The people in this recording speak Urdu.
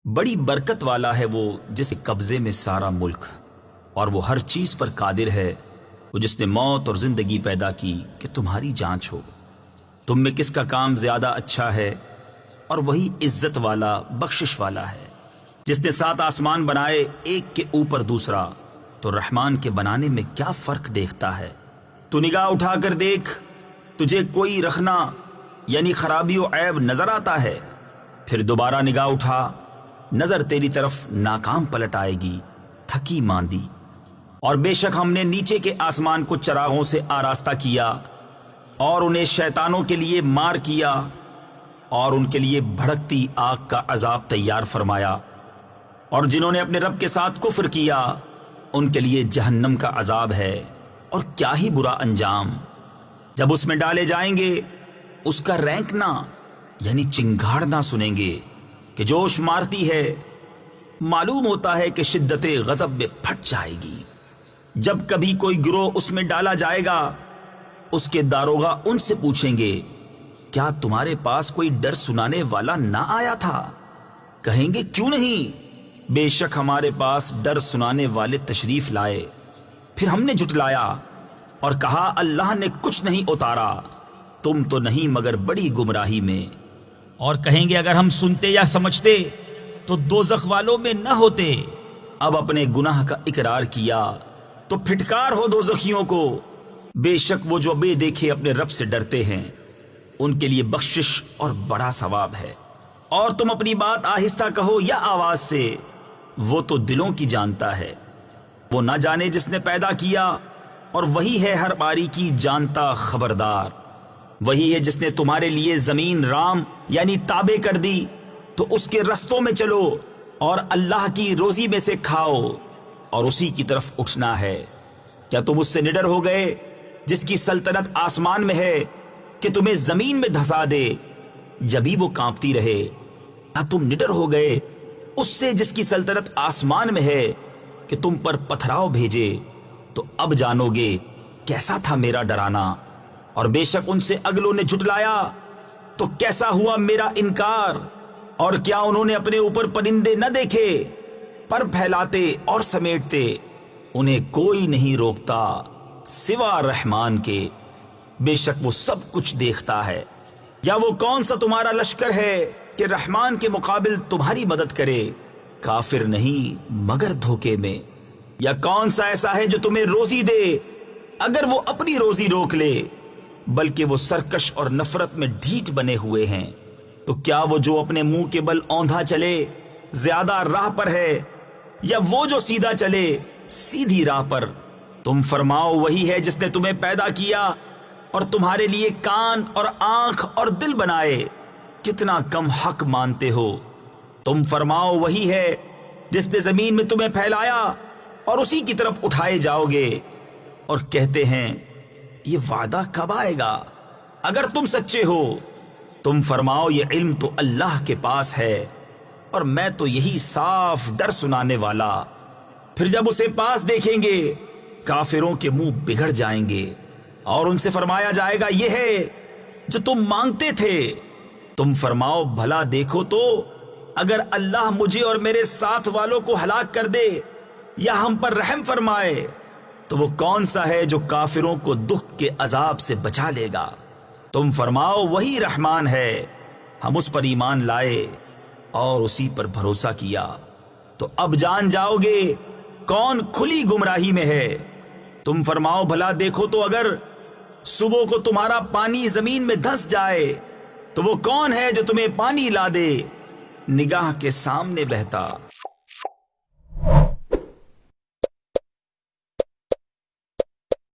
بڑی برکت والا ہے وہ جس کے قبضے میں سارا ملک، اور وہ ہر چیز پر قادر ہے، وہ جس نے موت اور زندگی پیدا کی کہ تمہاری جانچ ہو تم میں کس کا کام زیادہ اچھا ہے، اور وہی عزت والا بخشش والا ہے جس نے 7 آسمان بنائے ایک کے اوپر دوسرا، تو رحمان کے بنانے میں کیا فرق دیکھتا ہے؟ تو نگاہ اٹھا کر دیکھ، تجھے کوئی رکھنا یعنی خرابی و عیب نظر آتا ہے؟ پھر دوبارہ نگاہ اٹھا، نظر تیری طرف ناکام پلٹ آئے گی، تھکی ماندی۔ اور بے شک ہم نے نیچے کے آسمان کو چراغوں سے آراستہ کیا، اور انہیں شیطانوں کے لیے مار کیا، اور ان کے لیے بھڑکتی آگ کا عذاب تیار فرمایا، اور جنہوں نے اپنے رب کے ساتھ کفر کیا ان کے لیے جہنم کا عذاب ہے، اور کیا ہی برا انجام۔ جب اس میں ڈالے جائیں گے اس کا رینکنا یعنی چنگھاڑنا سنیں گے کہ جوش مارتی ہے، معلوم ہوتا ہے کہ شدت غضب میں پھٹ جائے گی۔ جب کبھی کوئی گروہ اس میں ڈالا جائے گا، اس کے داروغہ ان سے پوچھیں گے، کیا تمہارے پاس کوئی ڈر سنانے والا نہ آیا تھا؟ کہیں گے کیوں نہیں، بے شک ہمارے پاس ڈر سنانے والے تشریف لائے، پھر ہم نے جھٹلایا اور کہا اللہ نے کچھ نہیں اتارا، تم تو نہیں مگر بڑی گمراہی میں۔ اور کہیں گے اگر ہم سنتے یا سمجھتے تو دوزخ والوں میں نہ ہوتے۔ اب اپنے گناہ کا اقرار کیا تو پھٹکار ہو دوزخیوں کو، بے شک وہ جو بے دیکھے اپنے رب سے ڈرتے ہیں ان کے لیے بخشش اور بڑا ثواب ہے۔ اور تم اپنی بات آہستہ کہو یا آواز سے، وہ تو دلوں کی جانتا ہے۔ وہ نہ جانے جس نے پیدا کیا، اور وہی ہے ہر باری کی جانتا خبردار۔ وہی ہے جس نے تمہارے لیے زمین رام یعنی تابع کر دی، تو اس کے رستوں میں چلو اور اللہ کی روزی میں سے کھاؤ، اور اسی کی طرف اٹھنا ہے۔ کیا تم اس سے نڈر ہو گئے جس کی سلطنت آسمان میں ہے کہ تمہیں زمین میں دھسا دے جبھی وہ کانپتی رہے؟ کیا تم نڈر ہو گئے اس سے جس کی سلطنت آسمان میں ہے کہ تم پر پتھراؤ بھیجے؟ تو اب جانو گے کیسا تھا میرا ڈرانا، اور بے شک ان سے اگلوں نے جھٹلایا تو کیسا ہوا میرا انکار۔ اور کیا انہوں نے اپنے اوپر پرندے نہ دیکھے، پر پھیلاتے اور سمیٹتے، انہیں کوئی نہیں روکتا سوا رحمان کے، بے شک وہ سب کچھ دیکھتا ہے۔ یا وہ کون سا تمہارا لشکر ہے کہ رحمان کے مقابل تمہاری مدد کرے؟ کافر نہیں مگر دھوکے میں۔ یا کون سا ایسا ہے جو تمہیں روزی دے اگر وہ اپنی روزی روک لے؟ بلکہ وہ سرکش اور نفرت میں ڈھیٹ بنے ہوئے ہیں۔ تو کیا وہ جو اپنے منہ کے بل اوندھا چلے زیادہ راہ پر ہے، یا وہ جو سیدھا چلے سیدھی راہ پر؟ تم فرماؤ وہی ہے جس نے تمہیں پیدا کیا اور تمہارے لیے کان اور آنکھ اور دل بنائے، کتنا کم حق مانتے ہو۔ تم فرماؤ وہی ہے جس نے زمین میں تمہیں پھیلایا اور اسی کی طرف اٹھائے جاؤ گے، اور کہتے ہیں یہ وعدہ کب آئے گا اگر تم سچے ہو؟ تم فرماؤ یہ علم تو اللہ کے پاس ہے، اور میں تو یہی صاف ڈر سنانے والا۔ پھر جب اسے پاس دیکھیں گے کافروں کے منہ بگڑ جائیں گے، اور ان سے فرمایا جائے گا یہ ہے جو تم مانگتے تھے۔ تم فرماؤ بھلا دیکھو تو اگر اللہ مجھے اور میرے ساتھ والوں کو ہلاک کر دے یا ہم پر رحم فرمائے تو وہ کون سا ہے جو کافروں کو دکھ کے عذاب سے بچا لے گا؟ تم فرماؤ وہی رحمان ہے، ہم اس پر ایمان لائے اور اسی پر بھروسہ کیا، تو اب جان جاؤ گے کون کھلی گمراہی میں ہے۔ تم فرماؤ بھلا دیکھو تو اگر صبح کو تمہارا پانی زمین میں دھس جائے تو وہ کون ہے جو تمہیں پانی لا دے نگاہ کے سامنے بہتا؟